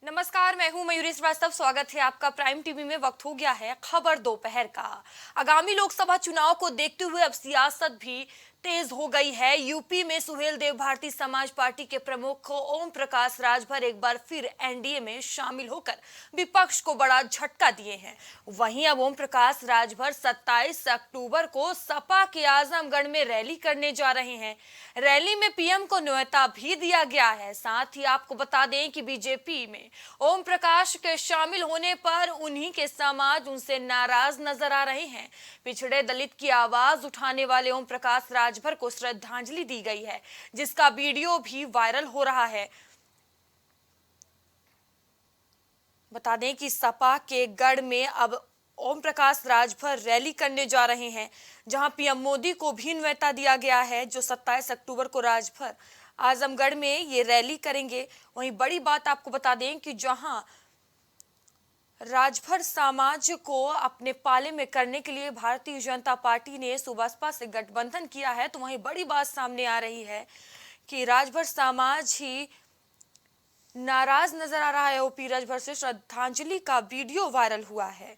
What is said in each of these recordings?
नमस्कार, मैं हूं मयूरी श्रीवास्तव। स्वागत है आपका प्राइम टीवी में। वक्त हो गया है खबर दोपहर का। आगामी लोकसभा चुनाव को देखते हुए अब सियासत भी तेज हो गई है। यूपी में सुहेलदेव भारतीय समाज पार्टी के प्रमुख ओम प्रकाश राजभर एक बार फिर एनडीए में शामिल होकर विपक्ष को बड़ा झटका दिए हैं। वहीं अब ओम प्रकाश राजभर 27 अक्टूबर को सपा के आजमगढ़ में रैली करने जा रहे हैं। रैली में पीएम को न्योता भी दिया गया है। साथ ही आपको बता दें कि बीजेपी में ओम प्रकाश के शामिल होने पर उन्हीं के समाज उनसे नाराज नजर आ रहे हैं। पिछड़े दलित की आवाज उठाने वाले ओम प्रकाश राजभर को श्रद्धांजलि दी गई है, जिसका वीडियो भी वायरल हो रहा है। बता दें कि सपा के गढ़ में अब ओम प्रकाश राजभर रैली करने जा रहे हैं, जहां पीएम मोदी को भी न्योता दिया गया है, जो 27 अक्टूबर को राजभर आजमगढ़ में ये रैली करेंगे। वहीं बड़ी बात आपको बता दें कि जहां राजभर समाज को अपने पाले में करने के लिए भारतीय जनता पार्टी ने सुबसपा से गठबंधन किया है, तो वहीं बड़ी बात सामने आ रही है कि राजभर समाज ही नाराज नजर आ रहा है। ओपी राजभर से श्रद्धांजलि का वीडियो वायरल हुआ है।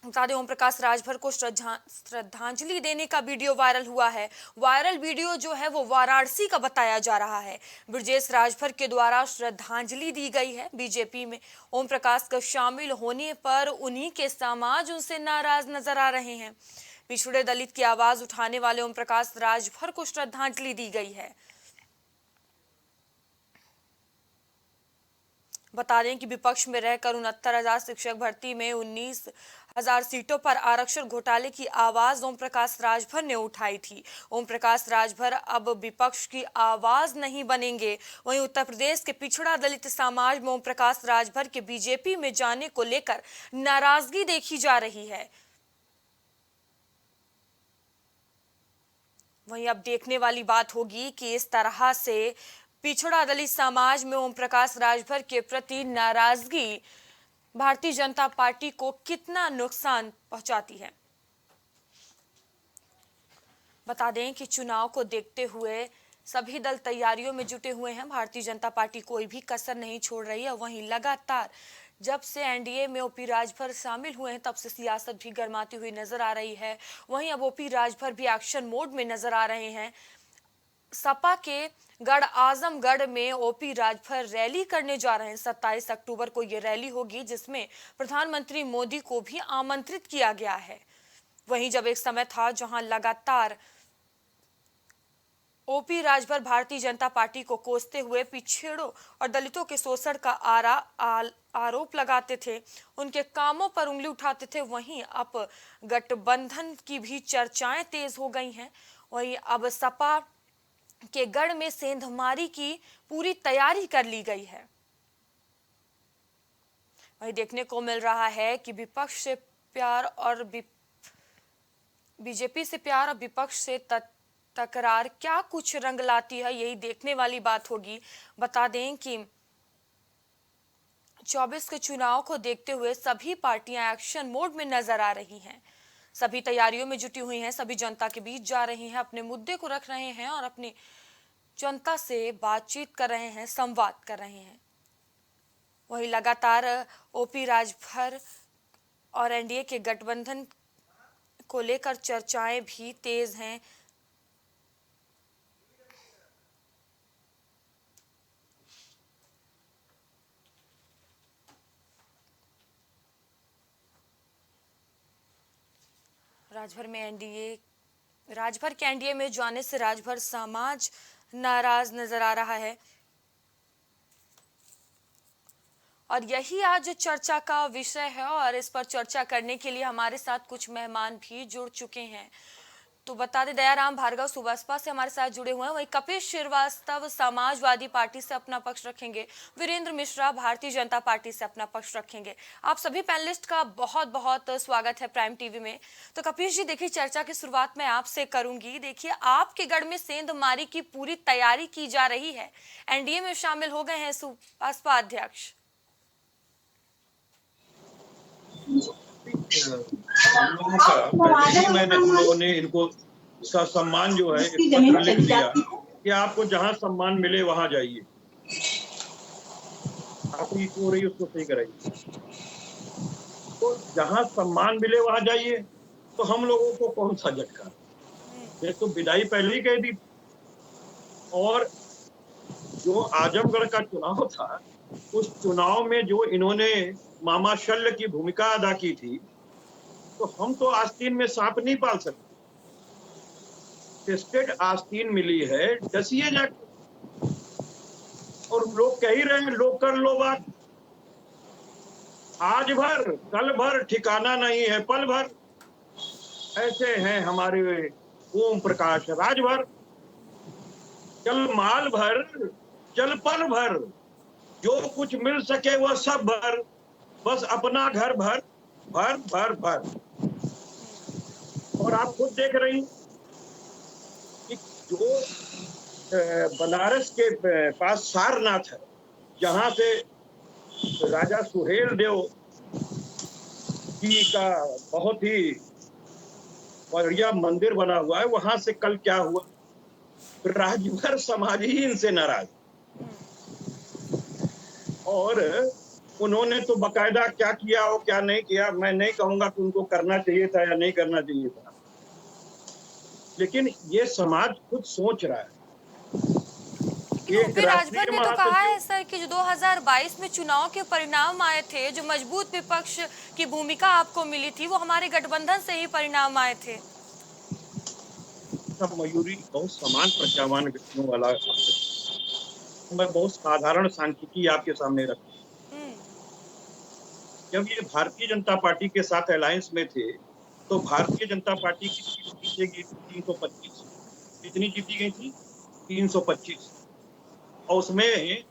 बता दें, ओम प्रकाश राजभर को श्रद्धांजलि देने का वीडियो वायरल हुआ है। वायरल वीडियो जो है वो वाराणसी का बताया जा रहा है। ब्रजेश राजभर के द्वारा श्रद्धांजलि दी गई है। बीजेपी में ओम प्रकाश का शामिल होने पर उन्हीं के समाज उनसे नाराज नजर आ रहे हैं। पिछड़े दलित की आवाज उठाने वाले ओम प्रकाश राजभर को श्रद्धांजलि दी गई है। बता दें कि विपक्ष में रहकर 69,000 शिक्षक भर्ती में 19,000 सीटों पर आरक्षण घोटाले की आवाज ओम प्रकाश राजभर ने उठाई थी। ओम प्रकाश राजभर अब विपक्ष की आवाज नहीं बनेंगे। वहीं उत्तर प्रदेश के पिछड़ा दलित समाज में ओम प्रकाश राजभर के बीजेपी में जाने को लेकर नाराजगी देखी जा रही है। वहीं अब देखने वाली बात होगी कि इस तरह से पिछड़ा दलित समाज में ओम प्रकाश राजभर के प्रति नाराजगी भारतीय जनता पार्टी को कितना नुकसान पहुंचाती है। बता दें कि चुनाव को देखते हुए सभी दल तैयारियों में जुटे हुए हैं। भारतीय जनता पार्टी कोई भी कसर नहीं छोड़ रही है। वहीं लगातार जब से एनडीए में ओपी राजभर शामिल हुए हैं, तब से सियासत भी गर्माती हुई नजर आ रही है। वहीं अब ओपी राजभर भी एक्शन मोड में नजर आ रहे हैं। सपा के गढ़ आजमगढ़ में ओपी राजभर रैली करने जा रहे हैं। 27 अक्टूबर को यह रैली होगी, जिसमें प्रधानमंत्री मोदी को भी आमंत्रित किया गया है। वहीं जब एक समय था जहां लगातार ओपी राजभर भारतीय जनता पार्टी को कोसते हुए पिछड़ों और दलितों के शोषण का आरोप लगाते थे, उनके कामों पर उंगली उठाते थे, वहीं अब गठबंधन की भी चर्चाएं तेज हो गई हैं। वहीं अब सपा के गढ़ में सेंधमारी की पूरी तैयारी कर ली गई है। वहीं देखने को मिल रहा है कि विपक्ष से प्यार और बीजेपी से प्यार और विपक्ष से तकरार क्या कुछ रंग लाती है, यही देखने वाली बात होगी। बता दें कि 24 के चुनाव को देखते हुए सभी पार्टियां एक्शन मोड में नजर आ रही हैं। सभी तैयारियों में जुटी हुई हैं, सभी जनता के बीच जा रही हैं, अपने मुद्दे को रख रहे हैं और अपनी जनता से बातचीत कर रहे हैं, संवाद कर रहे हैं। वहीं लगातार ओपी राजभर और एनडीए के गठबंधन को लेकर चर्चाएं भी तेज हैं। राजभर के एनडीए में जाने से राजभर समाज नाराज नजर आ रहा है और यही आज चर्चा का विषय है। और इस पर चर्चा करने के लिए हमारे साथ कुछ मेहमान भी जुड़ चुके हैं। तो बता दें, दयाराम भार्गव सुबसपा से हमारे साथ जुड़े हुए हैं। वहीं कपिल श्रीवास्तव समाजवादी पार्टी से अपना पक्ष रखेंगे। वीरेंद्र मिश्रा भारतीय जनता पार्टी से अपना पक्ष रखेंगे। आप सभी पैनलिस्ट का बहुत बहुत स्वागत है प्राइम टीवी में। तो कपिल जी, देखिए, चर्चा की शुरुआत मैं आपसे करूंगी। देखिए, आपके गढ़ में सेंधमारी की पूरी तैयारी की जा रही है। एनडीए में शामिल हो गए हैं सुबसपा अध्यक्ष। हम लोगों का पहले ही हम लोगों ने इनको सम्मान जो है एक पत्र लिख दिया कि आपको जहां सम्मान मिले वहां जाइए। आपकी हो रही है उसको सही कराइए। तो जहां सम्मान मिले वहां जाइए, तो हम लोगों को कौन सा झटका। ये तो विदाई पहले ही कह दी। और जो आजमगढ़ का चुनाव था, उस चुनाव में जो इन्होंने मामा शल्य की भूमिका अदा की थी, तो हम तो आस्तीन में सांप नहीं पाल सकते। टेस्टेड आस्तीन मिली है, डसिए जाके। और लोग कह ही रहे हैं, लोग कर लो बात। आज भर कल भर ठिकाना नहीं है पल भर, ऐसे हैं हमारे ओम प्रकाश राजभर। चल माल भर, चल पल भर, जो कुछ मिल सके वह सब भर, बस अपना घर भर भर भर भर। और आप खुद देख रही कि जो बनारस के पास सारनाथ है, जहां से राजा सुहेल देव जी का बहुत ही बढ़िया मंदिर बना हुआ है, वहां से कल क्या हुआ, राजभर समाज ही इनसे नाराज। और उन्होंने तो बकायदा क्या किया और क्या नहीं किया मैं नहीं कहूंगा कि उनको करना चाहिए था या नहीं करना चाहिए था, लेकिन ये समाज खुद सोच रहा है। लेकिन ओपी राजभर ने तो कहा है सर कि जो 2022 में चुनाव के परिणाम आए थे, जो मजबूत विपक्ष की भूमिका आपको मिली थी, वो हमारे गठबंधन से ही परिणाम आए थे। मयूरी बहुत समान प्रज्ञावान व्यक्तियों वाला, मैं बहुत साधारण सांख्यिकी आपके सामने रखता हूं। जब ये भारतीय जनता पार्टी के साथ अलायंस में थे, तो भारतीय जनता पार्टी की सीट जीतेगी 325। कितनी जीती गई थी? 325। और उसमें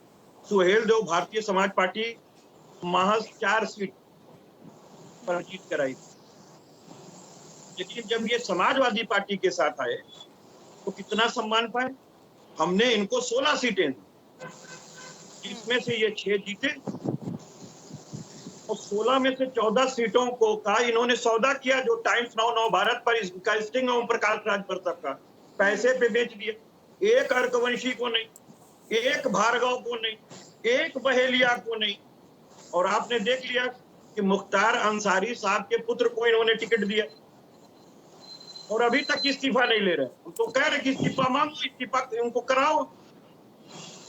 सुहेल देव भारतीय समाज पार्टी महज 4 सीट पर जीत कर आई। लेकिन जब ये समाजवादी पार्टी के साथ आए, तो कितना सम्मान पाए? हमने इनको 16 सीटें दी, जिसमें से ये 6 जीते, और 16 में से 14 सीटों को का इन्होंने सौदा किया, जो टाइम्स नाउ नव भारत पर इसका लिस्टिंग है ओम प्रकाश राजभर का, पैसे पे बेच दिया। एक अर्कवंशी को नहीं, एक भार्गव को नहीं, एक बहेलिया को नहीं। और आपने देख लिया कि मुख्तार अंसारी साहब के पुत्र को इन्होंने टिकट दिया, और अभी तक इस्तीफा नहीं ले रहे। तो कह रहे कि इस्तीफा मांगो, इस्तीफा उनको कराओ।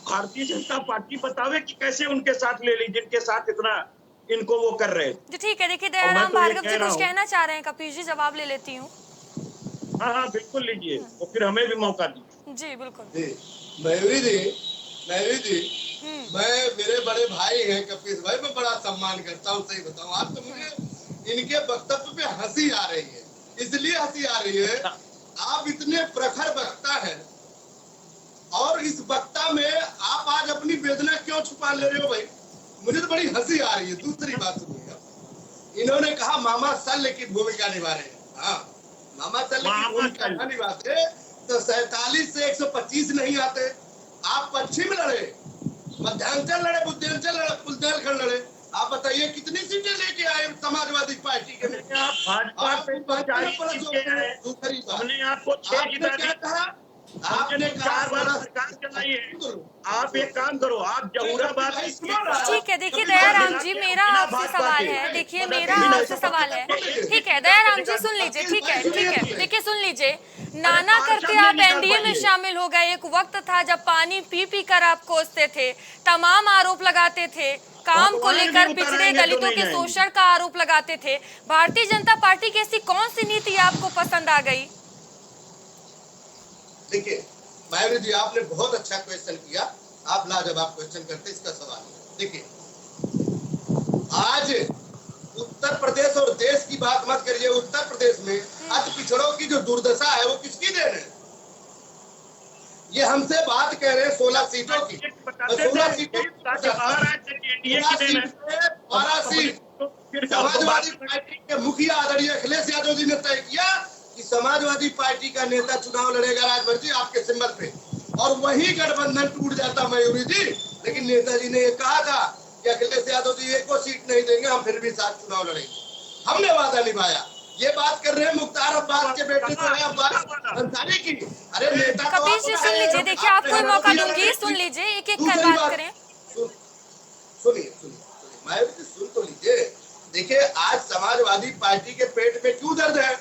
भारतीय जनता पार्टी बतावे कि कैसे उनके साथ ले ली, जिनके साथ इतना इनको वो कर रहे थे। ठीक है, देखिए दयाराम भार्गव जी कुछ कहना चाह रहे हैं, कपीश जी जवाब ले लेती हूँ। हाँ हाँ बिल्कुल लीजिए, तो फिर हमें भी मौका दीजिए। जी बिल्कुल। मयूरी जी, मैं मेरे बड़े भाई हैं कपीश भाई, मैं बड़ा सम्मान करता हूँ। सही बताऊँ, आज तो मुझे इनके वक्तव्य पे हंसी आ रही है। इसलिए हंसी आ रही है, आप इतने प्रखर वक्ता हैं, और इस वक्ता में आप आज अपनी वेदना क्यों छुपा ले रहे हो भाई? मुझे तो बड़ी हंसी आ रही है। दूसरी बात सुनिएगा, इन्होंने कहा मामा शल्य की भूमिका निभा रहे हैं। हाँ, मामा शल्य की भूमिका न निभाते तो 47 से 125 नहीं आते। आप पश्चिम लड़े, मध्यांचल लड़े, बुंदेलखंड लड़े। आप बताइए कितनी सीटें लेके आए समाजवादी पार्टी के? हमने आपको 6 जिता दिया। आपने 4 बार सरकार चलाई है। आप एक काम करो, आप जहूराबाद। ठीक है, देखिए दयाराम जी, मेरा आपसे सवाल है। देखिए मेरा आपसे सवाल है, ठीक है दयाराम जी सुन लीजिए। ठीक है, देखिए सुन लीजिए, नाना करके आप एनडीए में शामिल हो गए। एक वक्त था जब पानी पी पी कर आप कोसते थे, तमाम आरोप लगाते थे, काम को लेकर पिछड़े दलितों के शोषण का आरोप लगाते थे। भारतीय जनता पार्टी की ऐसी कौन सी नीति आपको पसंद आ गई? देखिए मायावती जी, आपने बहुत अच्छा क्वेश्चन किया। आप लाजवाब क्वेश्चन करते इसका सवाल। देखिए, आज उत्तर प्रदेश और देश की बात मत करिए, उत्तर प्रदेश में अति पिछड़ों की जो दुर्दशा है वो किसकी देन है? ये हमसे बात कह रहे हैं 16 सीटों की। 16 सीटों की 12 सीट समाजवादी पार्टी के मुखिया आदरणीय अखिलेश यादव जी ने तय किया कि समाजवादी पार्टी का नेता चुनाव लड़ेगा राजभर जी आपके सिंबल पे, और वही गठबंधन टूट जाता मयूरी जी। लेकिन नेताजी ने ये कहा था कि अखिलेश यादव जी एक को सीट नहीं देंगे, हम फिर भी साथ चुनाव लड़ेंगे। हमने वादा निभाया, ये बात कर रहे हैं मुख्तार अब्बास के बेटे जो है अब्बास अंसारी की। अरे नेता तो कपिल जी सुन लीजिए, देखिए आपको मौका दूंगी, सुन लीजिए, एक एक कर बात करें। सुनिए मैं सुन तो लीजिए। देखिए आज समाजवादी पार्टी के पेट में क्यों दर्द है,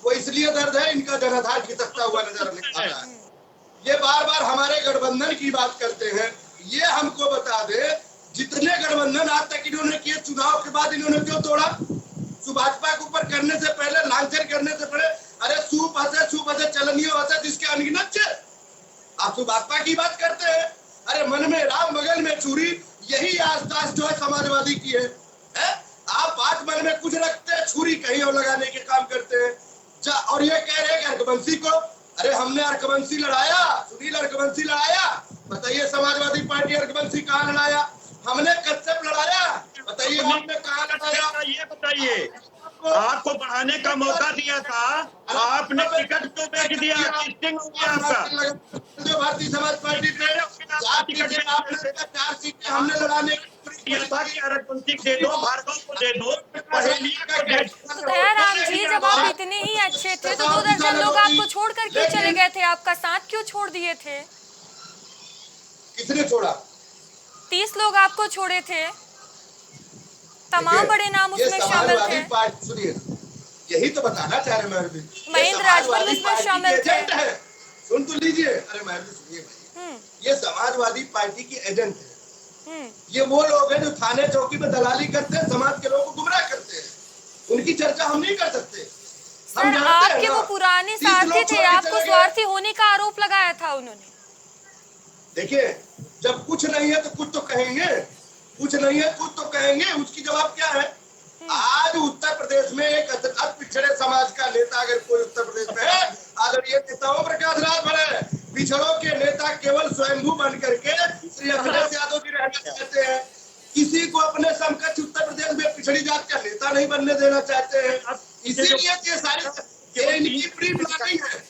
वो इसलिए दर्द है इनका जनाधार खिसकता हुआ नजर आ रहा है। ये बार बार हमारे गठबंधन की बात करते हैं। ये हमको बता दे जितने गठबंधन आज तक इन्होंने किए, चुनाव के बाद इन्होंने क्यों तोड़ा? भाजपा के ऊपर करने से पहले, लांछन करने से पहले, अरे सूप हंसे चलनियों हंसे जिसके अनगिनत थे। आप भाजपा की बात करते हैं, अरे मन में राम बगल में चूरी, यही आसपास जो है समाजवादी की है? आप बात मन में कुछ रखते हैं, छुरी कहीं और लगाने के काम करते हैं। और ये कह रहे हैं अर्कवंशी को, अरे हमने अर्कवंशी लड़ाया, सुनील अर्कवंशी लड़ाया, बताइए समाजवादी पार्टी अर्कवंशी कहाँ लड़ाया? हमने कश्यप लड़ाया, बताइए आपने कहाँ लड़ाया? ये बताइए, आपको बढ़ाने का मौका दिया था, आपने टिकट क्यों बेच दिया? किस्टिंग हो गया आपका। जो भारतीय समाज पार्टी पे 4 सीटें हमने लड़ाने अर्कवंशी दे दो, भार्गव को दे दो, पहेलिया को दे दो। तो दयाराम जी, जब आप इतने ही अच्छे थे तो 2 दर्जन लोग आपको छोड़कर क्यों चले गए थे? आपका साथ क्यों छोड़ दिए थे? किसने छोड़ा? 30 लोग आपको छोड़े थे, तमाम बड़े नाम उसमें शामिल थे। सुनिए, यही तो बताना चाह रहे हैं महेंद्र राजभर उसमें शामिल थे। सुन तो लीजिए, अरे महबूब सुनिए भाई, ये समाजवादी पार्टी की एजेंट है। ये वो लोग हैं जो थाने चौकी में दलाली करते हैं, समाज के लोगों को गुमराह करते हैं। उनकी चर्चा हम नहीं कर सकते। सर आपके वो पुराने साथी थे, आपको स्वार्थी होने का आरोप लगाया था उन्होंने। देखिए, जब कुछ नहीं है तो कुछ तो कहेंगे, कुछ नहीं है कुछ तो कहेंगे। उसकी जवाब क्या है? आज उत्तर प्रदेश में एक अति पिछड़े समाज का नेता अगर कोई उत्तर प्रदेश में है, आदरणीय नेता ओम प्रकाश राजभर है। पिछड़ों के नेता केवल स्वयंभू बन करके श्री अखिलेश यादव जी रहना चाहते हैं। किसी को अपने समकक्ष उत्तर प्रदेश में पिछड़ी जात का नेता नहीं बनने देना चाहते हैं। इसीलिए ये सारी इनकी प्री प्लानिंग है।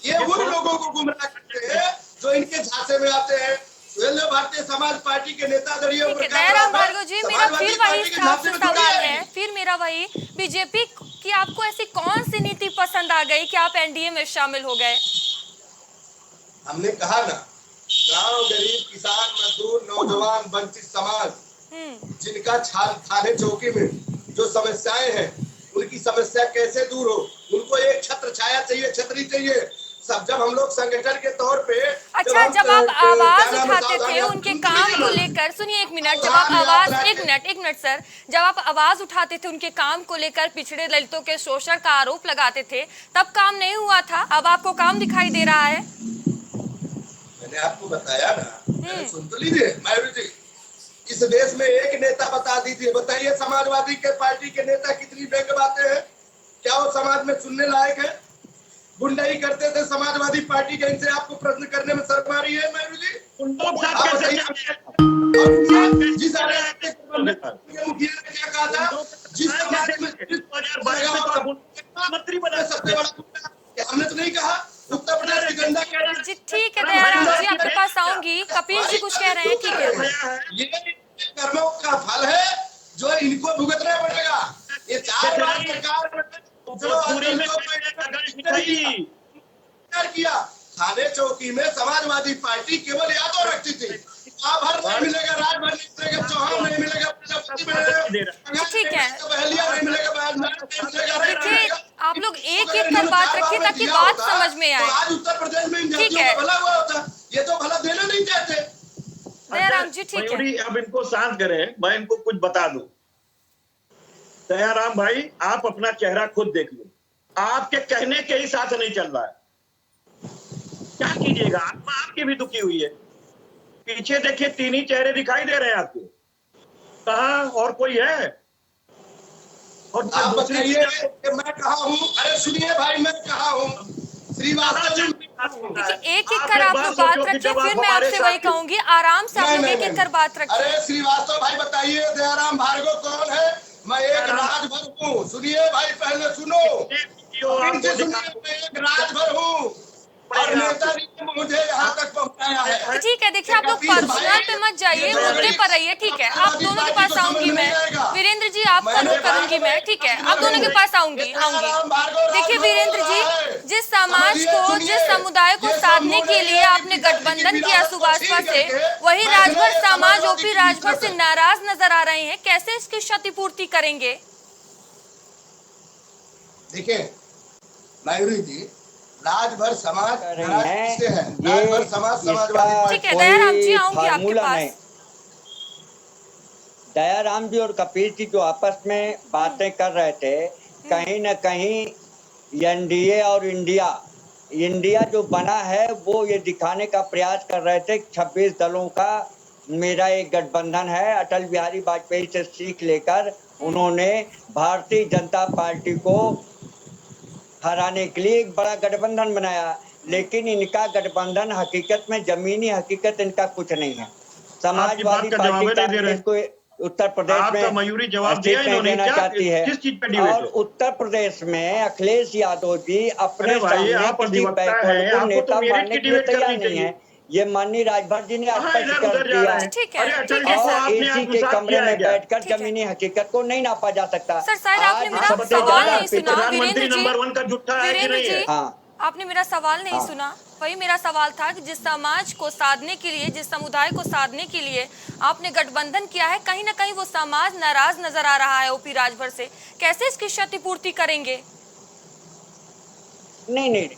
ये उन लोगों को गुमराह करते हैं जो इनके झांसे में आते हैं। भारतीय समाज पार्टी के नेता दयाराम भार्गव जी, मेरा फिर वही आपसे सवाल है, फिर मेरा वही, बीजेपी की आपको ऐसी कौन सी नीति पसंद आ गई कि आप एनडीए में शामिल हो गए? हमने कहा ना, गांव गरीब किसान मजदूर नौजवान वंचित समाज जिनका थाने चौकी में जो समस्याएं हैं, उनकी समस्या कैसे दूर हो, उनको एक छत्र छाया चाहिए, छतरी चाहिए। सब जब हम लोग संगठन के तौर पे, अच्छा, जब आप आवाज उठाते थे उनके काम को लेकर, सुनिए एक मिनट, जब आप आवाज, एक मिनट सर, जब आप आवाज उठाते थे उनके काम को लेकर, पिछड़े दलितों के शोषण का आरोप लगाते थे, तब काम नहीं हुआ था, अब आपको काम दिखाई दे रहा है। मैंने आपको बताया ना, सुन तो लीजिए मयूर जी, इस देश में एक नेता बता दीजिए, बताइए समाजवादी के पार्टी के नेता कितनी बेग बातें हैं, क्या वो समाज में सुनने लायक है? गुंडाई करते थे समाजवादी पार्टी के, इनसे आपको प्रश्न करने में शर्म आ रही है मयूर जी? जिस मुखिया ने क्या कहा था, जिस समाज में मंत्री बना सबसे बड़ा, हमने तो नहीं कहा उत्तर प्रदेश की जनता कह रही है। जी ठीक है दयाराम जी, आपके पास आऊंगी। कपिल जी कुछ कह रहे हैं, ठीक है। ये कर्मों का फल है जो इनको भुगतना पड़ेगा। ये 4 बार सरकार किया, थाने चौकी में समाजवादी पार्टी केवल यादव रखती थी। भर नहीं मिलेगा, राजभर नहीं मिलेगा, चौहान नहीं मिलेगा, ठीक है। नहीं मिलेगा। देखिए आप लोग एक एक कर बात रखिए ताकि बात समझ में आए। आज उत्तर प्रदेश में इन जातियों का भला हुआ होता, ये तो भला देना नहीं चाहते। दयाराम जी ठीक है, अब इनको शांत करें, मैं इनको कुछ बता दूं। दयाराम भाई, आप अपना चेहरा खुद देख लो, आपके कहने के ही साथ नहीं चल रहा है। क्या कीजिएगा, आत्मा आपकी भी दुखी हुई है। पीछे देखिए, 3 ही चेहरे दिखाई दे रहे हैं आपको, कहाँ और कोई है? और आप बताइए कि मैं कहाँ हूँ? अरे सुनिए भाई, मैं कहाँ हूँ? श्रीवास्तव जी, देखिए एक एक कर आप लोग बात रखिए, फिर मैं आपसे वही कहूंगी, आराम से आप लोग एक एक कर बात रखिए। अरे श्रीवास्तव भाई बताइए, दयाराम भार्गव कौन है? मैं एक राजभर हूँ। सुनिए भाई, पहले सुनो, सुनिए, मैं एक राजभर हूँ और नेताजी ने मुझे यहाँ तक पहुँचाया। आया है। ठीक है, देखिए आप लोग पर्सनल पे मत जाइए, मुद्दे पर रहिए, ठीक है। आप दोनों के पास आऊंगी मैं, वीरेंद्र जी आपका रुख करूंगी मैं, ठीक है, आप दोनों के पास आऊंगी। देखिए वीरेंद्र जी, जिस समाज को, जिस समुदाय को साधने के लिए आपने गठबंधन किया सुभाषपा से, वही राजभर समाज ओपी राजभर से नाराज नजर आ रहे हैं, कैसे इसकी क्षतिपूर्ति करेंगे? देखिए मयूरी जी, राजभर समाज रही नाराज हैं, किससे है? ये राजभर समाज समाजवादी इसका पार्टी। ठीक है, दयाराम जी कोई आऊंगी आपके फार्मूला पास। नहीं। दयाराम जी और कपिल जी जो आपस में बातें कर रहे थे, कहीं न कहीं एनडीए और इंडिया जो बना है वो ये दिखाने का प्रयास कर रहे थे 26 दलों का मेरा एक गठबंधन है। अटल बिहारी वाजपेयी से सीख लेकर उन्होंने भारतीय जनता पार्टी को हराने के लिए एक बड़ा गठबंधन बनाया, लेकिन इनका गठबंधन हकीकत में जमीनी हकीकत इनका कुछ नहीं है। आपकी बात समाजवादी का जवाब पार्टी नहीं दे रहे। इसको उत्तर प्रदेश आपका में मयूरी जवाब दिया सीट नहीं इन्होंने, देना क्या चाहती है, किस चीज पे डिबेट और है? उत्तर प्रदेश में अखिलेश यादव जी अपने अरे भाई, सामने आप किसी अधिवक्ता बैकवर्ड हैं, को आपको नेता तो मेरिट मानने की के लिए डिबेट तैयार करनी नहीं चाहिए। है। ये माननीय राजभर जी ने कहाँ स्पष्ट इधर कर उधर जा दिया। रहे हैं? ठीक है, अरे अटल ठीक जी है को सर। आपने एसी के आत्मसात कमरे किया है में क्या? बैठकर ठीक है। जमीनी हकीकत को नहीं नापा जा सकता। सर शायद आपने आज मेरा आप बताइए सवाल जरा, नहीं सुना प्रधानमंत्री वीरेंद्र जी। नंबर 1 का झूठा है कि वीरेंद्र नहीं जी, है? हाँ आपने मेरा सवाल नहीं हाँ सुना। वही मेरा सवाल था कि जिस समाज को साधने के लिए, जिस समुदाय को साधने के लिए आपने गठबंधन किया है, कहीं ना कहीं वो समाज नाराज नजर आ रहा है ओपी राजभर से, कैसे इसकी क्षतिपूर्ति करेंगे? नहीं नहीं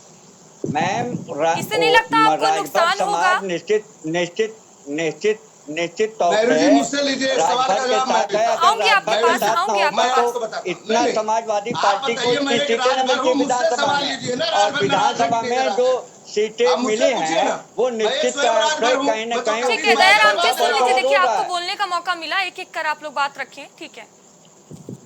मैम, इससे नहीं लगता आपको राजभर नुकसान होगा? समाज निश्चित निश्चित निश्चित निश्चित तौर मयूरी जी, पे मुझसे लीजिए सवाल राजभर का के जवाब मैं साथ है। देता हूं। अगर आऊंगी आपके राजभर के पास, साथ ना आऊंगी आपके मैं होता पास। आपको तो बताता हूं। इतना नहीं, समाजवादी आप पार्टी को बताइए, इतनी मैं सीटें न राजभर मिलती को मुझसे विधानसभा सवाल में, लीजिए ना, और राजभर नाराज है विधानसभा कि नहीं में नाराज जो है? सीटें आप मुझसे मिली पूछिए हैं ना। वो मैं निश्चित स्वयं तौर राजभर पे हूं, कहीं न मैं तो कहीं कभी ठीक है इस बात का दयाराम जवाब जी, दे सुन रहा लीजिए, हूं। देखिए हो रहा आपको है। बोलने का मौका मिला, एक एक कर आप लोग बात रखें, ठीक है।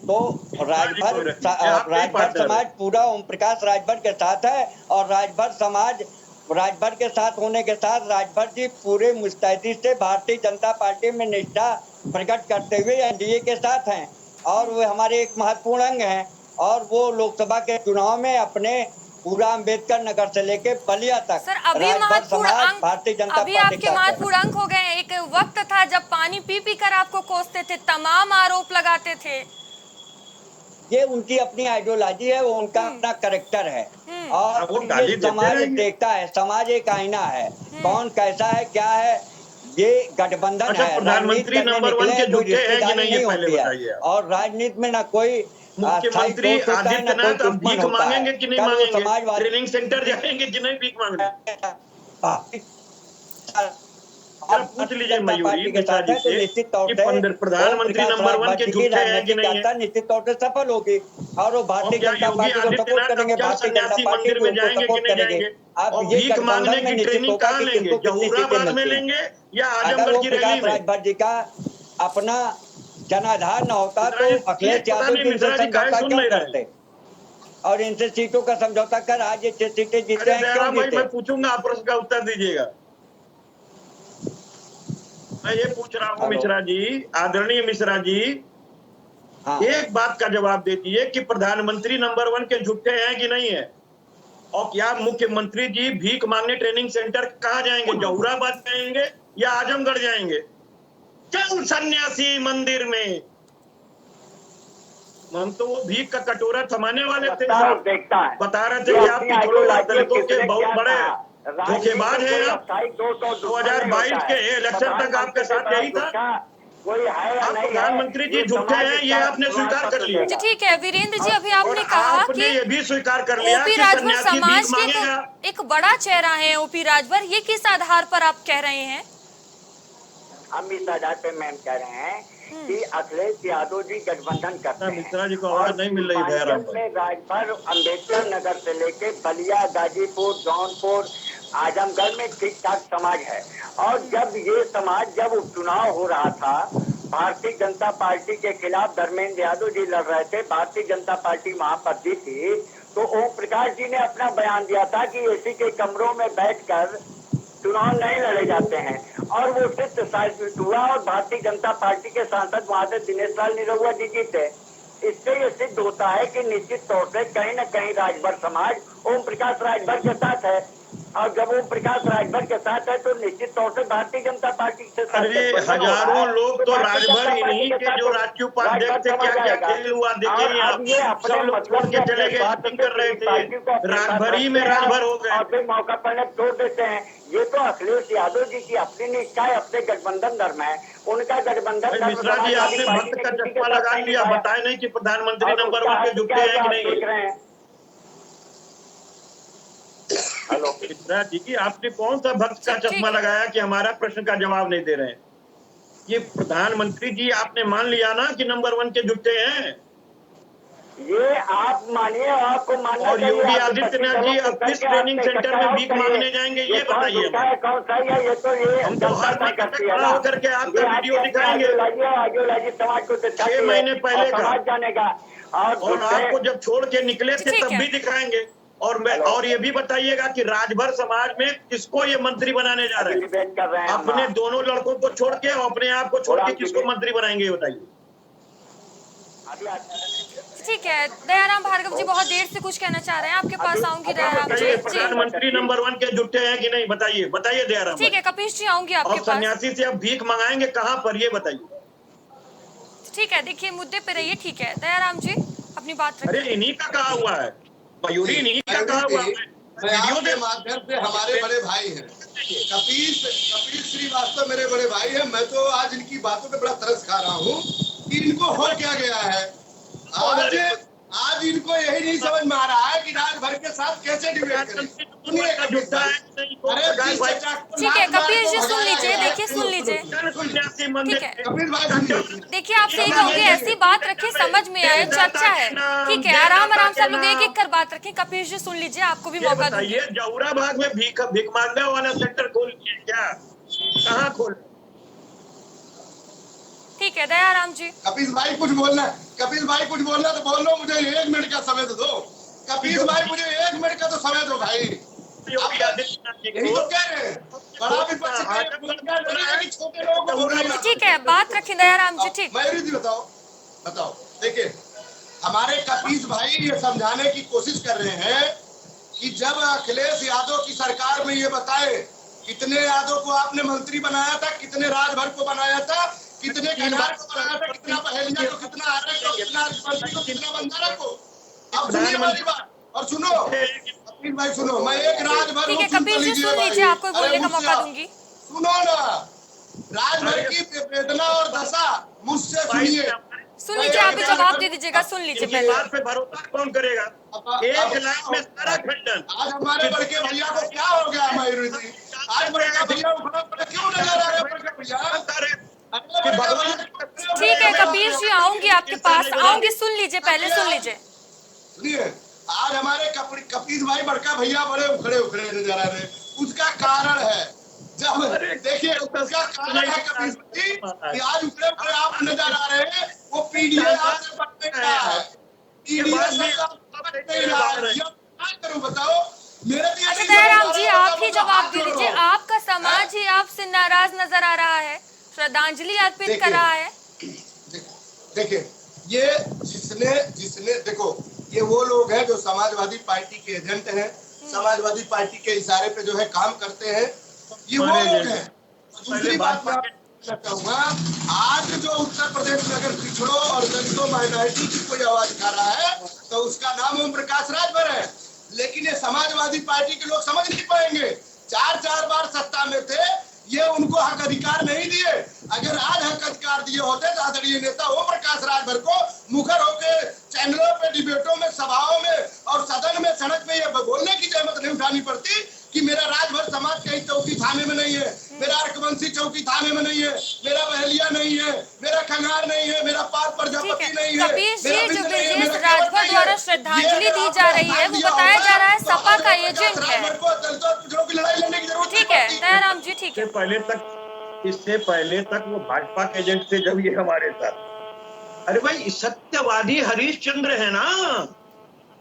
तो आप यही राजभर बात कर रहे समाज हैं। पूरा ओम प्रकाश राजभर के साथ है, और राजभर समाज राजभर के साथ होने के साथ राजभर जी पूरे मुस्तैदी से भारतीय जनता पार्टी में निष्ठा प्रकट करते हुए एनडीए के साथ हैं, और वो हमारे एक महत्वपूर्ण अंग हैं। और वो लोकसभा के चुनाव में अपने पूरा अम्बेडकर नगर से लेके बलिया तक सर अभी राजभर महत्वपूर्ण समाज अंक, भारतीय जनता अभी पार्टी के आपके साथ है। महत्वपूर्ण अंक हो गए हैं। एक वक्त था जब पानी पी पी कर आपको कोसते थे, तमाम आरोप लगाते थे। ये उनकी अपनी आइडियोलॉजी है, वो उनका अपना करेक्टर है, और वो ये गाली देते समाज रहेंगे। देखता है। समाज एक आईना है, कौन कैसा है क्या है। ये गठबंधन अच्छा, है, राजनीति प्रधानमंत्री करने नंबर 1 निकले के हैं, कोई झूठे हैं कि रिश्तेदारी नहीं, ये नहीं पहले होती है, बताइए आप। और राजनीति में ना कोई अस्थायी मुख्यमंत्री दोस्त होता है ना कोई आदित्यनाथ अब दुश्मन भीख होता है। मांगेंगे कि नहीं कल वो मांगेंगे? समाजवादी ट्रेनिंग सेंटर जाएंगे कि नहीं भीख मांगने? जरा पूछ भारतीय लीजिए जनता मयूरी पार्टी के मिश्रा साथ जी है, तो से निश्चित तौर कि से ओम प्रधानमंत्री प्रकाश नंबर 1 राजभर के जी की झूठे हैं कि राजनीतिक नहीं है? यात्रा निश्चित तौर से सफल होगी, और वो और भारतीय क्या जनता योगी पार्टी को सपोर्ट आदित्यनाथ करेंगे, अब क्या भारतीय जनता सन्यासी पार्टी मंदिर भी में उनको जाएंगे कि सपोर्ट नहीं करेंगे। जाएंगे? अब और ये भीख मांगने गठबंधन में की निश्चित ट्रेनिंग होगा कहाँ कि लेंगे? किसको कितनी सीटें जहूराबाद में मिलती हैं। लेंगे या अगर आजमगढ़ वो की प्रकाश रैली में? राजभर जी का अपना जनाधार न होता मिश्रा तो जी, अखिलेश पता यादव नहीं जी इनसे मिश्रा जी काहे समझौता सुन क्यों नहीं रहे? करते, और इनसे सीटों का समझौता कर आज ये 6 सीटें जीते अरे हैं, क्यों दयाराम भाई, जीते। मैं पूछूंगा, आप प्रश्न का उत्तर दीजिएगा। मैं ये पूछ रहा हूँ हेलो, मिश्रा जी, आदरणीय मिश्रा जी, हाँ एक बात का जवाब दे दीजिए कि प्रधानमंत्री नंबर 1 के झूठे हैं कि नहीं है? और क्या मुख्यमंत्री जी भीख मांगने ट्रेनिंग सेंटर कहाँ जाएंगे? जहूराबाद जाएंगे या आजमगढ़ जाएंगे? चल सन्यासी मंदिर में। हम तो वो भीख का कटोरा थमाने वाले थे साहब, बता रहे थे कि आप पिछड़ों और दलितों के बहुत बड़े धोखेबाज हैं आप। 2022 के इलेक्शन तक आपके साथ यही था। आप प्रधानमंत्री जी झूठे हैं, ये आपने स्वीकार कर लिया, जी ठीक है वीरेंद्र जी, अभी और आपने कहा आपने कि ये भी स्वीकार कर लिया ओपी कि राजभर सन्यासी भीख समाज के मांगेगा। एक बड़ा चेहरा है ओपी राजभर, ये किस आधार पर आप कह रहे हैं? हम इस आधार पे मैम कह रहे हैं कि अखिलेश यादव जी गठबंधन करते हैं। मिश्रा जी को आवाज नहीं मिल रही है में राजभर अम्बेडकर नगर से लेके बलिया, गाजीपुर, जौनपुर, आजमगढ़ में ठीक ठाक समाज है। और जब ये समाज, जब उपचुनाव हो रहा था, भारतीय जनता पार्टी के खिलाफ धर्मेंद्र यादव जी लड़ रहे थे, भारतीय जनता पार्टी वहां पर थी, तो ओम प्रकाश जी ने अपना बयान दिया था कि एसी के कमरों में बैठकर चुनाव नहीं लड़े जाते हैं, और वो सिद्ध साबित हुआ, और भारतीय जनता पार्टी के सांसद वहां से दिनेश लाल निरहुआ जी जीते। इससे ये सिद्ध होता है कि निश्चित तौर से कहीं न कहीं राजभर समाज ओम प्रकाश राजभर के साथ है। और जब वो प्रकाश राजभर के साथ है तो निश्चित तौर से भारतीय जनता पार्टी से अरे हजारों लोग तो राजभर इन्हीं के जो राष्ट्रीय उपाध्यक्ष थे, क्या क्या खेल हुआ देखेंगे आप। सब लोग छोड़ के चले गए, मीटिंग कर रहे थे, राजभर ही में राजभर हो गए। और फिर मौका पड़ने तोड़ देते हैं। ये तो अखिलेश यादव जी की अपनी निष्ठा है, अपने गठबंधन धर्म है, उनका गठबंधन। मिश्रा जी, आपने भक्त का चश्मा लगा लिया, बताए नहीं कि प्रधानमंत्री नंबर 1 के जुटे हैं कि नहीं। हेलो मिश्रा जी, आपने कौन सा भक्त का चश्मा लगाया कि हमारा प्रश्न का जवाब नहीं दे रहे हैं। ये प्रधानमंत्री जी, आपने मान लिया ना कि नंबर 1 के जुटे हैं। ये आप मानिए, आपको मानना और योगी आदित्यनाथ जी अब किस ट्रेनिंग सेंटर में भीख मांगने जाएंगे, ये बताइए। कौन सा है ये तो ये हम तो हर महीने खड़ा होकर के आपका वीडियो दिखाएंगे। समाज को 6 महीने पहले का समाज जानेगा। और आपको जब छोड़ के निकले थे तब भी दिखाएंगे। और ये भी बताइएगा कि राजभर समाज में किसको ये मंत्री बनाने जा रहे हैं। अपने दोनों लड़कों को छोड़ के और अपने आप को छोड़ के किसको मंत्री बनाएंगे, ये बताइए। ठीक है, दयाराम भार्गव जी बहुत देर से कुछ कहना चाह रहे हैं, आपके पास आऊंगी दयाराम जी। प्रधानमंत्री नंबर 1 के जुटे हैं कि नहीं, बताइए बताइए दयाराम। ठीक है कपीश जी, आऊंगी आपके और पास। सन्यासी से अब भीख मंगाएंगे कहाँ पर, ये बताइए। ठीक है, देखिए मुद्दे पे रहिए। ठीक है दयाराम जी, अपनी बात अरे रखिए। इन्हीं का कहा हुआ है, मयूरी इन्हीं का कहा हुआ है। वीडियो के माध्यम से हमारे बड़े भाई हैं, कपिल श्रीवास्तव मेरे बड़े भाई हैं। मैं तो आज इनकी बातों पे बड़ा तरस खा रहा हूँ कि इनको हो क्या गया है। आज इनको यही नहीं समझ में आ रहा है कि राजभर के साथ कैसे डिबेट करें। ठीक है कपिल जी, सुन लीजिए, देखिए सुन लीजिए। ठीक है, कपिल भाई देखिए आपसे यही कहूंगी, ऐसी बात रखिए समझ में आए, चर्चा है। ठीक है, आराम आराम से आप लोग एक एक कर बात रखें। कपिल जी सुन लीजिए, आपको भी मौका दूंगी। जौहराबाद में भीख मांगने वाला सेंटर खोल दिया क्या, कहाँ खोल? ठीक है दयाराम जी। कपिल भाई कुछ बोलना तो बोलो, मुझे 1 मिनट का समय तो दो। कपिल भाई मुझे 1 मिनट का तो समय दो भाई। यही तो कह रहे हैं, बड़ा विपक्ष छोटे लोगों को बोल रहे हैं। ठीक है, बात रखें दयाराम जी। ठीक, मयूरी जी बताओ। देखिए हमारे कपिल भाई ये समझाने की कोशिश कर रहे हैं कि जब अखिलेश यादव की सरकार में ये बताए कितने यादव को आपने मंत्री बनाया था, कितने राजभर को बनाया था, कितने कल्याण को बनाया था, कितना बहेलिया को, कितना आर्य को, कितना मंत्री को, कितना बंजारा को। अब सुनिए हमारी बात और सुनो कपिल भाई, सुनो। मैं एक राजभर ठीक है कपिल जी सुन लीजिए, आपको बोलने का मौका दूंगी। सुनो ना, राजभर की वेदना और दशा मुझसे सुनिए। सुन लीजिए, आप भी जवाब दे दीजिएगा। सुन लीजिए पहले। बात पे भरोसा कौन करेगा? 1 लाख में सारा खंडन। आज हमारे बड़के भैया को क्या हो गया मयूरी जी? आज बड़का भैया क्यों नजर आ रहे बड़के भैया? ठीक है कपिल जी, आऊंगी आपके पास, आऊंगी। सुन लीजिए पहले, सुन लीजिए। सुनिए, आज हमारे कपिल भाई बड़का भैया बड़े उखड़े नजर आ रहे। उसका कारण है, जब देखिए उसका कारण है कपिल जी कि आज उखड़े आप नजर आ रहे हैं। वो पीडीए आपसे बढ़ने का है, पीडीए से बढ़ने रहा है। क्या करूं बताओ? अच्छा दयाराम जी, आप ही जवाब दे दीजिए। आपका समाज ही आपसे नाराज नजर आ रहा है, श्रद्धांजलि अर्पित कर रहा है। देखिए ये जिसने देखो, ये वो लोग हैं जो समाजवादी पार्टी के एजेंट हैं, समाजवादी पार्टी के इशारे पे जो है काम करते हैं। ये वो लोग हैं। दूसरी बात मैं आपको कहूँगा, आज जो उत्तर प्रदेश में अगर पिछड़ों और दलितों माइनॉरिटी की कोई आवाज उठा रहा है तो उसका नाम ओम प्रकाश राजभर है। लेकिन ये समाजवादी पार्टी के लोग समझ नहीं पाएंगे। 4 बार सत्ता में थे, ये उनको हक अधिकार नहीं दिए। अगर आज हक अधिकार दिए होते तो आदरणीय नेता ओम प्रकाश राजभर को मुखर होकर चैनलों पे, डिबेटों में, सभाओं में और सदन में, सड़क में ये बोलने की जहमत नहीं उठानी पड़ती कि मेरा राजभर समाज कहीं चौकी थाने में नहीं है, मेरा अर्कवंशी चौकी थाने में नहीं है, मेरा बहेलिया नहीं है, मेरा खंगार नहीं है, मेरा पाल प्रजापति नहीं है। कपिल जी, जो ब्रजेश राजभर द्वारा श्रद्धांजलि दी जा रही है वो बताया जा रहा है सपा का एजेंट है। ठीक है दयाराम जी, ठीक है। इससे पहले तक वो भाजपा के एजेंट थे जब ये हमारे साथ। अरे भाई, सत्यवादी हरीशचंद्र है ना,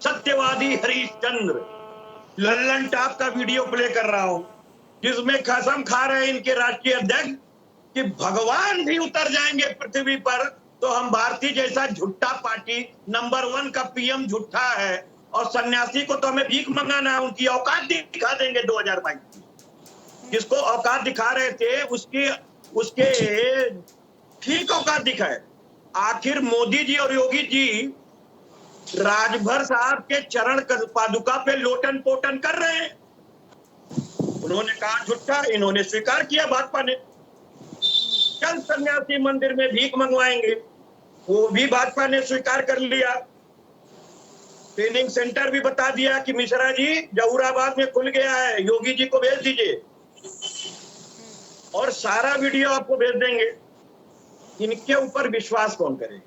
सत्यवादी हरीशचंद्र। लल्लन टॉप का वीडियो प्ले कर रहा हूं जिसमें कसम खा रहे हैं इनके राष्ट्रीय अध्यक्ष कि भगवान भी उतर जाएंगे पृथ्वी पर तो हम भारतीय जैसा झूठा पार्टी, नंबर 1 का पीएम झूठा है, और सन्यासी को तो हमें भीख मंगाना है, उनकी औकात दिखा देंगे 2022। जिसको औकात दिखा रहे थे उसके ठीक औकात दिखाए। आखिर मोदी जी और योगी जी राजभर साहब के चरण पादुका पे लोटन पोटन कर रहे हैं। उन्होंने कहा झूठा, इन्होंने स्वीकार किया भाजपा ने। चल सन्यासी मंदिर में भीख मंगवाएंगे, वो भी भाजपा ने स्वीकार कर लिया। ट्रेनिंग सेंटर भी बता दिया कि मिश्रा जी जहूराबाद में खुल गया है, योगी जी को भेज दीजिए, और सारा वीडियो आपको भेज देंगे। इनके ऊपर विश्वास कौन करेगा?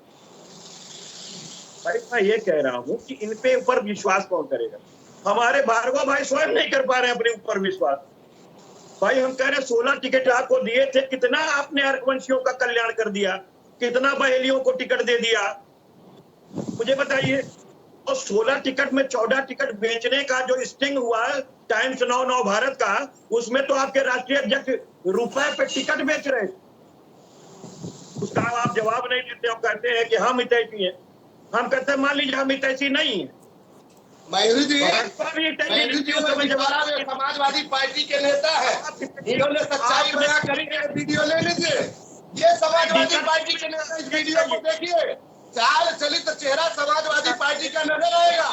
भाई मैं ये कह रहा हूं कि इन पे ऊपर विश्वास कौन करेगा? हमारे भार्गव भाई स्वयं नहीं कर पा रहे अपने ऊपर विश्वास। भाई हम कह रहे 16 टिकट आपको दिए थे, कितना आपने हरवंशियों का कल्याण कर दिया, कितना बहेलियों को टिकट दे दिया, मुझे बताइए। और 16 टिकट में 14 टिकट बेचने का जो स्टिंग हुआ टाइम्स नौ भारत का, उसमें तो आपके राष्ट्रीय अध्यक्ष रुपए पे टिकट बेच रहे थे। उसका आप जवाब नहीं देते और कहते हैं कि हम हितैषी हैं। हम कहते हैं मान लीजिए हम हितैषी नहीं है, मयूरी जी, जवाब समाजवादी पार्टी के नेता है, इन्होंने सच्चाई बयां करी है। वीडियो ले लीजिए, ये समाजवादी पार्टी के नेता, इस वीडियो को देखिए। चाल चलित चेहरा समाजवादी पार्टी का नजर आएगा।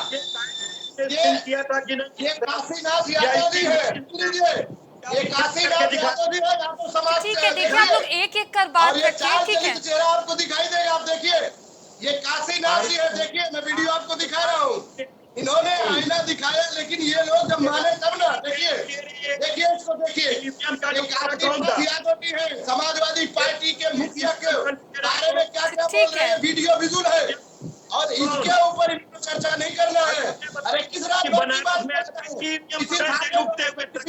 किया था कि ये काशीनाथ यादव जी है, लीजिए, ये काशीनाथ यादव जी है, आपको समाज ठीक है, देखिए आप लोग एक एक कर बात रखिए, ठीक है। चेहरा आपको दिखाई देगा, आप देखिए, ये काशीनाथ जी है, देखिए मैं वीडियो आपको दिखा रहा हूँ। इन्होंने आईना दिखाया, लेकिन ये लोग जब माने तब ना, देखिए देखिए इसको देखिए, यादव जी है, समाजवादी पार्टी के मुखिया के बारे में क्या क्या बोल रहे हैं, वीडियो विजुअल है, और इसके ऊपर इनको चर्चा नहीं करना है। अरे किस रात की बात किसी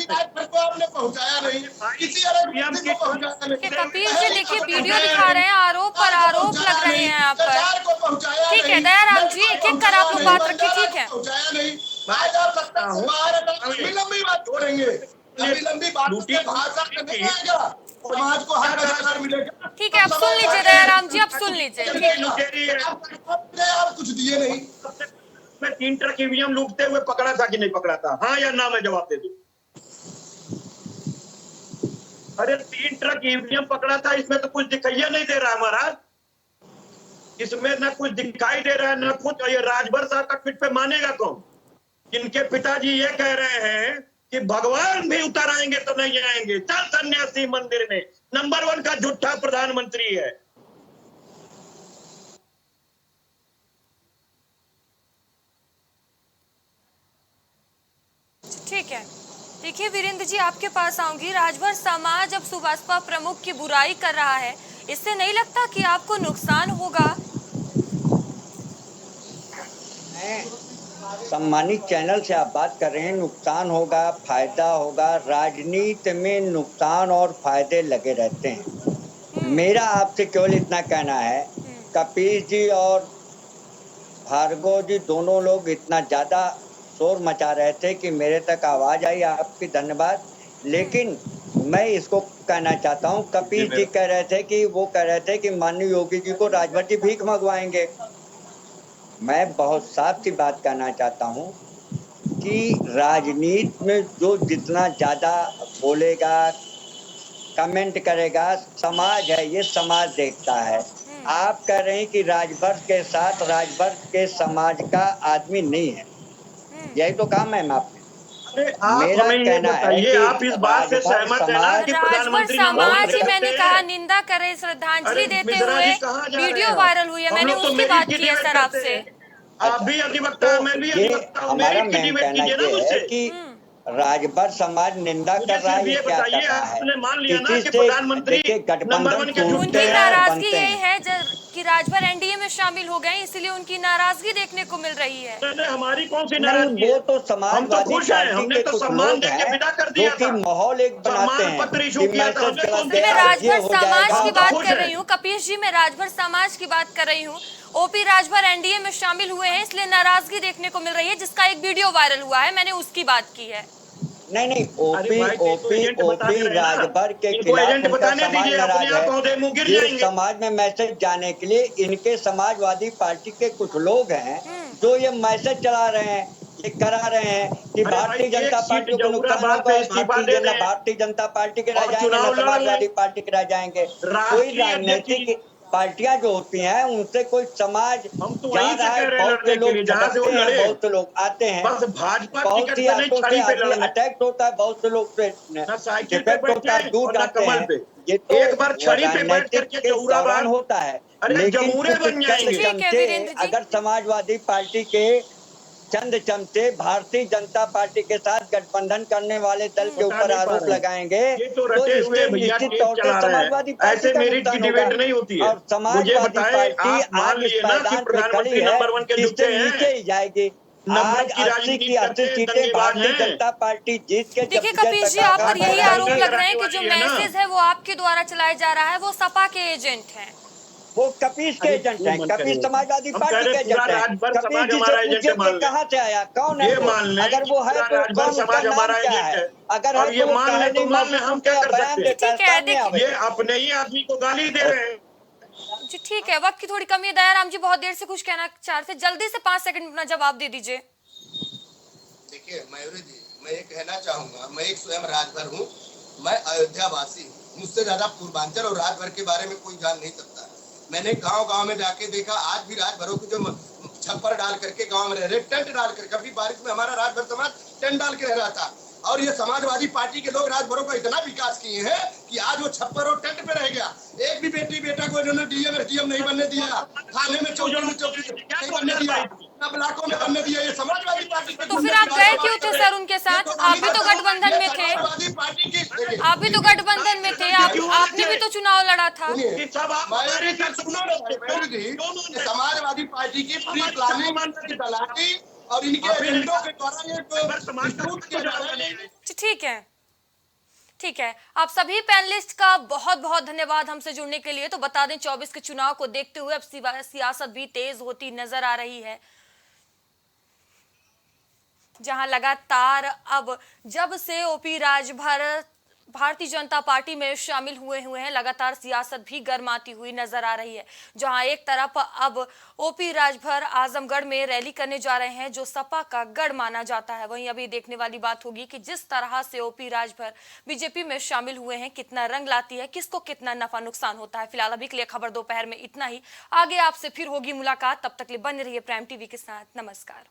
रात को आपने पहुंचाया नहीं, किसी अलग व्यक्ति को पहुंचाया नहीं। कपिल जी देखिए वीडियो दिखा रहे हैं, आरोप पर आरोप लग रहे हैं आप पर। को पहुंचाया ठीक है दयाराम जी, एक एक कर आप लोग बात रखिए, ठीक है। पहुंचाया नहीं, आज आप सत्ता से बाहर लंबी बात छोड़ेंगे, लंबी बातों से भाषा नहीं आएगा, समाज को हक अधिकार मिलेगा। ठीक है, अब सुन लीजिए दयाराम जी, अब सुन लीजिए, ठीक है। आप कुछ दिए नहीं। मैं 3 ट्रक ईवीएम लूटते हुए पकड़ा था कि नहीं पकड़ा था? हाँ या ना मैं जवाब दे दूं। अरे 3 ट्रक ईवीएम पकड़ा था, इसमें तो कुछ दिखाई नहीं दे रहा महाराज, इसमें ना कुछ दिखाई दे रहा है ना कुछ। ये राजभर साहब का ट्वीट पे मानेगा कौन? जिनके पिताजी ये कह रहे हैं कि भगवान भी उतर आएंगे तो नहीं आएंगे। चल सन्यासी मंदिर में, नंबर 1 का झूठा प्रधानमंत्री है। ठीक है, देखिए वीरेंद्र जी आपके पास आऊंगी। राजभर समाज अब सुभाषपा प्रमुख की बुराई कर रहा है, इससे नहीं लगता कि आपको नुकसान होगा? सम्मानित चैनल से आप बात कर रहे हैं, नुकसान होगा, फायदा होगा। राजनीति में नुकसान और फायदे लगे रहते हैं। मेरा आपसे केवल इतना कहना है, कपिल जी और भार्गव जी दोनों लोग इतना ज़्यादा शोर मचा रहे थे कि मेरे तक आवाज़ आई, आपकी धन्यवाद। लेकिन मैं इसको कहना चाहता हूँ, कपिल जी कह रहे थे कि वो कह रहे थे कि माननीय योगी जी को राजभर जी भीख मंगवाएंगे। मैं बहुत साफ सी बात कहना चाहता हूँ कि राजनीति में जो जितना ज़्यादा बोलेगा, कमेंट करेगा, समाज है, ये समाज देखता है। आप कह रहे हैं कि राजभर के साथ राजभर के समाज का आदमी नहीं है, यही तो काम है आपने। मेरा कहना है कि आप इस बात से सहमत हैं ना कि प्रधानमंत्री समाज ही, मैंने कहा निंदा कर रहे, श्रद्धांजलि देते हुए वीडियो वायरल हुई है, मैंने उसकी बात की है सर आपसे। आप भी अधिवक्ता, मैं भी अधिवक्ता हूं, हमारा मेन कहना ये है कि राजभर समाज निंदा कर रहा है, ये क्या कर रहा है? किसी से देखिए गठबंधन टूटते उनकी हैं, नाराजगी बनते यही हैं। है कि राजभर एनडीए में शामिल हो गए, इसलिए उनकी नाराजगी देखने को मिल रही है। हमारी कौन सी नहीं, नाराजगी? वो तो समाजवादी पार्टी के कुछ लोग हैं जो कि माहौल एक बनाते हैं कि मैसेज गलत मैं है, ये राजभर हो समाज की जाएगा। बात कर रही हूँ कपिश जी, मैं राजभर समाज की बात कर रही हूँ। ओपी राजभर एनडीए में शामिल हुए हैं, इसलिए नाराजगी देखने को मिल रही है, जिसका एक वीडियो वायरल हुआ है, मैंने उसकी बात की है। नहीं अरे ओपी भाई तो ओपी एजेंट बता ओपी दे रहे हैं ना, राजभर के इनको खिलाफ एजेंट उनका बताने समाज दीजिए, अपने नाराज आप है। पौधे मुंह गिर जिस जाएंगे। समाज में मैसेज जाने के लिए इनके समाजवादी पार्टी के कुछ लोग हैं जो ये मैसेज चला रहे हैं, ये करा रहे हैं कि अरे भाई भारतीय एक जनता सीट पार्टियों को नुकसान जहूराबाद होगा पे और इस्तीफा दे दें भारतीय जनता पार्टी के रह और जाएंगे, न चुनाव लड़ समाजवादी लें। पार्टी के रह जाएंगे। कोई राष्ट्रीय अध्यक्ष जी, राजनीतिक पार्टियां जो होती हैं उनसे कोई समाज हम तो जा वहीं से रहा है, कह रहे हैं बहुत से लड़ने के लोग लिए जहां से वो भटकते हैं, लड़े। बहुत से लोग आते हैं, बस भाजपा बहुत टिकट सी पे नहीं, आंखों से छड़ी पे आदमी लड़ना, अटैक होता है, बहुत से लोग से ना साइकिल पे डिफेक्ट होता बैठे है, दूर और ना जाते कमल हैं। पे। ये तो एक बार छड़ी पे बैठ राजनीतिक करके के दौरान जहूराबाद, होता है, अरे लेकिन जमूरे कुछ बन चंद जाएंगे। ठीक है चमचे वीरेंद्र जी। अगर समाजवादी पार्टी के चंद चमचे भारतीय जनता पार्टी के साथ गठबंधन करने वाले दल के बता ऊपर नहीं पा आरोप रहे हैं, लगाएंगे ये तो तो रटे हुए इससे भैया निश्चित टेप तौर से चला रहे समाजवादी हैं। पार्टी ऐसे का मेरिट की नुकसान होगा। डिबेट नहीं होती है। और मुझे समाजवादी बताए, पार्टी आप मान आज इस लिए ना कि पायदान पे खड़ी प्रधानमंत्री है नंबर 1 के जिससे जूते नीचे हैं, ही जाएगी। नफरत आज की 80 राजनीति की 80 करते हैं, सीटें दंगेबाज भारतीय हैं। जनता पार्टी जीत के जब देखिए विजय कपीश जी, आप पताका पर यही गठबंधन आरोप नहीं लग रहे हैं कराने कि जो वाली है ना। मैसेज है वो आपके द्वारा चलाया जा रहा है, वो सपा के एजेंट हैं। वो कपीस के अरे एजेंट क्यों हैं, मन कपीस करेगा, समाजवादी हम कह पार्टी रहे के पूरा एजेंट हैं। राजभर कपीस समाज जी से हमारा एजेंट पूछिए है, कि मान लें। कहाँ से आया, कौन है ये वो, मान लें अगर कि वो है पूरा तो राजभर कौन, उसका समाज नाम हमारा क्या एजेंट है। है। अगर है अब तो ये वो मान कहे लें तो नहीं मान लें, मौके हम उठे क्या या कर बयान सकते हैं। देता है, ठीक है, सामने देखिए आवे। ये अपने ही आदमी को गाली दे रहे हैं। जी ठीक है, वक्त की थोड़ी कमी है। दयाराम जी बहुत देर से कुछ कहना चाह रहे थे, जल्दी से 5 सेकंड में अपना जवाब दे दीजिए। देखिए मयूरी जी, मैं ये कहना चाहूंगा, मैं एक स्वयं राजभर हूँ, मैं अयोध्या वासी, मुझसे ज्यादा पूर्वांचल और राजभर के बारे में कोई जान नहीं सकता। मैंने गांव गांव में जाके देखा, आज भी राजभरों की जो छप्पर डाल करके गांव में रह रहे, टेंट डाल करके, कभी बारिश में हमारा राजभर समाज टेंट डाल के रह रहा था। और ये समाजवादी पार्टी के लोग राजभरों का इतना विकास किए हैं कि आज वो छप्पर और टेंट पे रह गया। एक भी बेटी बेटा को इन्होंने डीएम एसडीएम नहीं बनने दिया, थाने में चौकी नहीं बनने दिया, ना ब्लॉकों में बनने दिया। ये समाजवादी पार्टी के तो गुंडे फिर की आप गए बात क्यों कर थे रहे सर हैं। उनके ये साथ? तो आप नहीं भी तो बताओ, गठबंधन ये में थे, समाजवादी पार्टी की, आप भी तो गठबंधन में थे, आपने भी तो चुनाव लड़ा था। कि सब आप हमारे साथ सुनो ना भाई, मयूर जी, ये समाजवादी पार्टी की प्री प्लानिंग की दलाली और इनके एजेंटों के द्वारा ये विस्तृत किया जा रहा है। ठीक है, ठीक है। आप सभी पैनलिस्ट का बहुत बहुत धन्यवाद हमसे जुड़ने के लिए। तो बता दें 24 के चुनाव को देखते हुए अब सियासत भी तेज होती नजर आ रही है, जहां लगातार अब जब से ओपी राजभर भारतीय जनता पार्टी में शामिल हुए हैं, लगातार सियासत भी गर्माती हुई नजर आ रही है। जहां एक तरफ अब ओपी राजभर आजमगढ़ में रैली करने जा रहे हैं, जो सपा का गढ़ माना जाता है। वहीं अभी देखने वाली बात होगी कि जिस तरह से ओपी राजभर बीजेपी में शामिल हुए हैं, कितना रंग लाती है, किसको कितना नफा नुकसान होता है। फिलहाल अभी के लिए खबर दोपहर में इतना ही। आगे आपसे फिर होगी मुलाकात, तब तक के लिए बने रहिए प्राइम टीवी के साथ। नमस्कार।